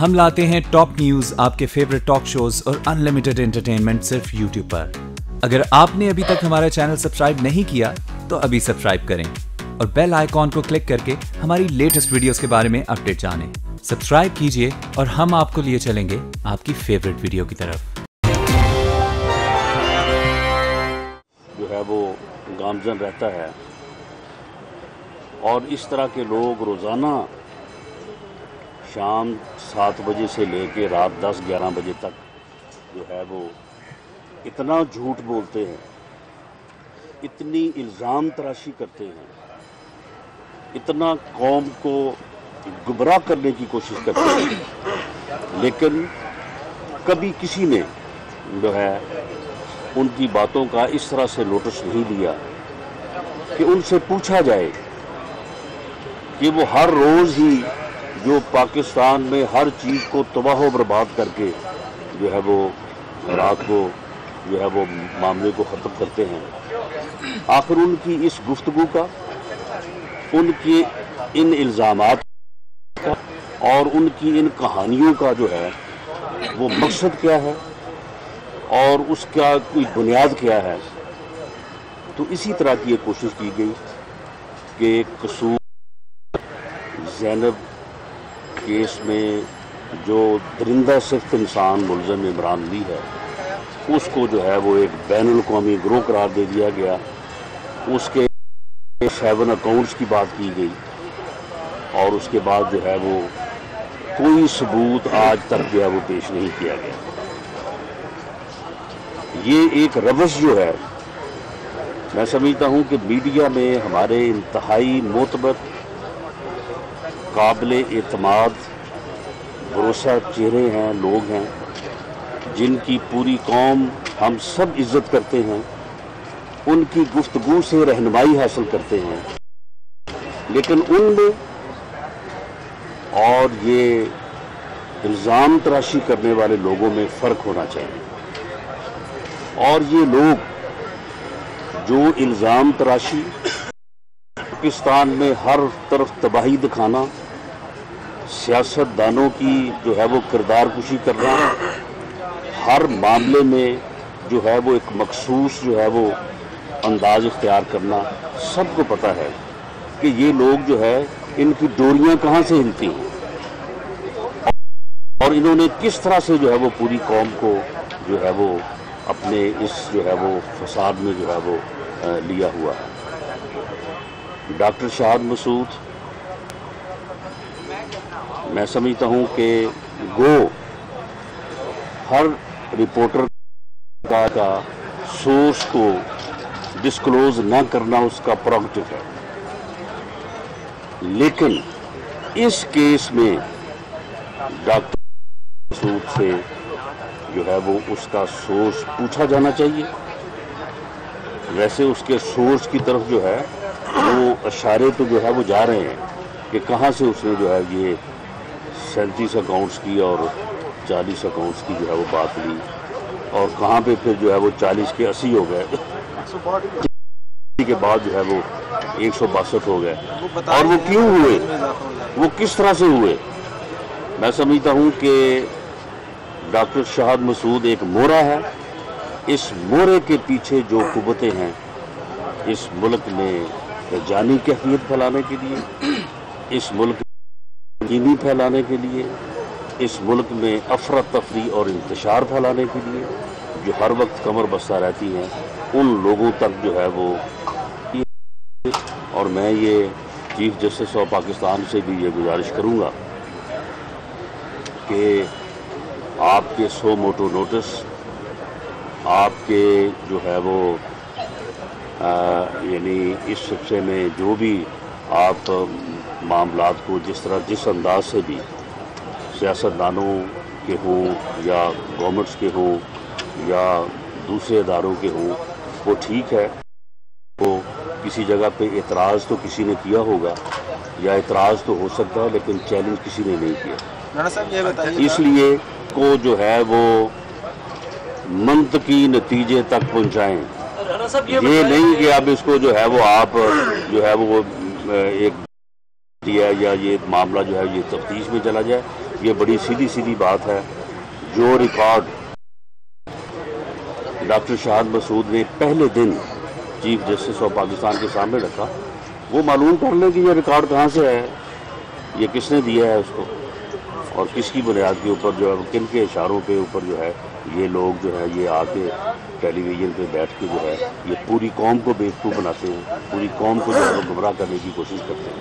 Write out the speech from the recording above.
ہم لاتے ہیں ٹاپ نیوز، آپ کے فیوریٹ ٹاک شوز اور انلمیٹڈ انٹرٹینمنٹ صرف یوٹیوب پر۔ اگر آپ نے ابھی تک ہمارا چینل سبسکرائب نہیں کیا تو ابھی سبسکرائب کریں اور بیل آئیکن کو کلک کر کے ہماری لیٹسٹ ویڈیوز کے بارے میں اپڈیٹ جانیں۔ سبسکرائب کیجئے اور ہم آپ کو لیے چلیں گے آپ کی فیوریٹ ویڈیو کی طرف۔ جو ہے وہ گامزن رہتا ہے اور اس طرح کے لوگ روزانہ شام 7 بجے سے لے کے رات 10-11 بجے تک جو ہے وہ اتنا جھوٹ بولتے ہیں، اتنی الزام تراشی کرتے ہیں، اتنا قوم کو گمراہ کرنے کی کوشش کرتے ہیں، لیکن کبھی کسی نے جو ہے ان کی باتوں کا اس طرح سے نوٹس نہیں لیا کہ ان سے پوچھا جائے کہ وہ ہر روز ہی جو پاکستان میں ہر چیز کو تباہ و برباد کر کے جو ہے وہ رات کو جو ہے وہ معاملے کو ختم کرتے ہیں، آخر ان کی اس گفتگو کا، ان کے ان الزامات کا اور ان کی ان کہانیوں کا جو ہے وہ مقصد کیا ہے اور اس کا کوئی بنیاد کیا ہے۔ تو اسی طرح کی ایک کوشش کی گئی کہ قصور زینب کیس میں جو درندہ صرف انسان ملزم عمران لی ہے، اس کو جو ہے وہ ایک بین الاقوامی گروہ قرار دے دیا گیا، اس کے 7 اکاؤنٹس کی بات کی گئی اور اس کے بعد جو ہے وہ کوئی ثبوت آج تک جو ہے وہ پیش نہیں کیا گیا۔ یہ ایک روش جو ہے، میں سمجھتا ہوں کہ میڈیا میں ہمارے انتہائی معتبر، قابل اعتماد، بھروسہ چہرے ہیں، لوگ ہیں جن کی پوری قوم ہم سب عزت کرتے ہیں، ان کی گفتگو سے رہنمائی حاصل کرتے ہیں، لیکن ان میں اور یہ الزام تراشی کرنے والے لوگوں میں فرق ہونا چاہیے۔ اور یہ لوگ جو الزام تراشی، پاکستان میں ہر طرف تباہی دکھانا، سیاست دانوں کی جو ہے وہ کردار کشی کرنا، ہر معاملے میں جو ہے وہ ایک مخصوص جو ہے وہ انداز اختیار کرنا، سب کو پتہ ہے کہ یہ لوگ جو ہے ان کی ڈوریاں کہاں سے ہلتی ہیں اور انہوں نے کس طرح سے جو ہے وہ پوری قوم کو جو ہے وہ اپنے اس جو ہے وہ فساد میں جو ہے وہ لیا ہوا ہے۔ ڈاکٹر شہاد مسعود، میں سمجھتا ہوں کہ گو ہر رپورٹر کا سورس کو ڈسکلوز نہ کرنا اس کا پروگیٹو ہے، لیکن اس کیس میں ڈاکٹر مسعود سے جو ہے وہ اس کا سورس پوچھا جانا چاہیے۔ ویسے اس کے سورس کی طرف جو ہے وہ اشارے تو جو ہے وہ جا رہے ہیں کہ کہاں سے اس نے جو ہے یہ 37 اکاؤنٹس کی اور 40 اکاؤنٹس کی جو ہے وہ بات لی، اور کہاں پہ پھر جو ہے وہ 40 کے 80 ہو گئے کے بعد جو ہے وہ 162 ہو گئے، اور وہ کیوں ہوئے، وہ کس طرح سے ہوئے۔ میں سمجھتا ہوں کہ ڈاکٹر شہاد مسعود ایک مورا ہے، اس مورے کے پیچھے جو قوتیں ہیں اس ملک میں جانی کیفیت پھیلانے کے لیے، اس ملک میں کینی پھیلانے کے لیے، اس ملک میں افراتفری اور انتشار پھیلانے کے لیے، جو ہر وقت کمر بستہ رہتی ہیں، ان لوگوں تک جو ہے وہ، اور میں یہ چیف جسٹس آف پاکستان سے بھی یہ گزارش کروں گا کہ آپ کے سو موٹو نوٹس، آپ کے جو ہے وہ یعنی اس سلسلے میں جو بھی آپ معاملات کو جس انداز سے بھی سیاست دانوں کے ہوں یا گورنمنٹس کے ہوں یا دوسرے اداروں کے ہوں، وہ ٹھیک ہے، وہ کسی جگہ پہ اعتراض تو کسی نے کیا ہوگا یا اعتراض تو ہو سکتا ہے، لیکن چیلنج کسی نے نہیں کیا، اس لیے کو جو ہے وہ منطقی نتیجے تک پہنچائیں۔ یہ نہیں کہ اب اس کو جو ہے وہ آپ جو ہے وہ ایک دیا یا یہ معاملہ جو ہے یہ تفتیش میں چلا جائے، یہ بڑی سیدھی سیدھی بات ہے. جو ریکارڈ ڈاکٹر شہاد مسعود نے پہلے دن چیف جسٹس آف پاکستان کے سامنے رکھا، وہ معلوم کر لیں کہ یہ ریکارڈ کہاں سے ہے، یہ کس نے دیا ہے اس کو، اور کس کی بنیاد کے اوپر جو ہے، کن کے اشاروں پہ اوپر جو ہے یہ لوگ جو ہے یہ آ کے ٹیلی ویژن پہ بیٹھ کے جو ہے یہ پوری قوم کو بیوقوف بناتے ہیں، پوری قوم کو جو ہے وہ گمراہ کرنے کی کوشش کرتے ہیں.